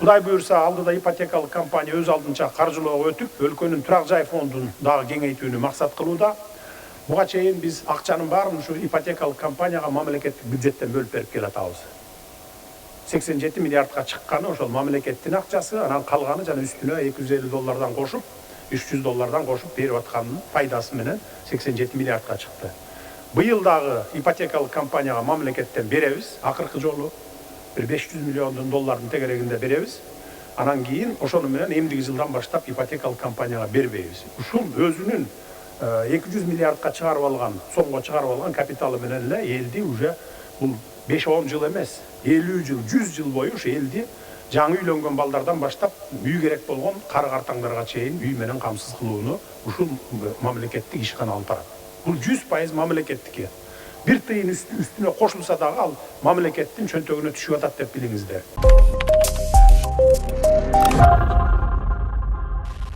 Кудай буюрса алдыда ипотекалык компания өз алдынча каржылоого өтүп, өлкөнүн турак жай фондун дагы кеңейтүүнү максат кылууда. Буга чейин биз акчанын баарын ушу ипотекалык компанияга мамлекеттик бюджеттен бөлүп берип келатабыз. 87 миллиардка чыкканы ошол мамлекеттин акчасы, анан калганы жана үстүнө $250 кошуп, $300 кошуп берип атканын пайдасы менен 87 миллиардка чыкты. Быйыл дагы ипотекалык компанияга мамлекеттен беребиз, акыркы жолу bir $500 миллион тегерегинде беребиз. Анан кийин ошону менен эмдиги жылдан баштап ипотекалык компанияга бербейбиз. Ушул өзүнүн 200 миллиардка чыгарып алган, сомго чыгарып алган капиталы менен эле элди уже бул 5-10 жыл эмес, 50 жыл, 100 жыл бою ушу элди жаңы үйлөнгөн балдардан баштап үй керек болгон кары картаңдарга чейин үй менен камсыз кылууну ушул мамлекеттик ишкана алып барат. Бул 100% мамлекеттики. Bir тыйын üstüne koşulsa da al, mamleketin çöntөгүнө түшүп атат деп билиңиздер.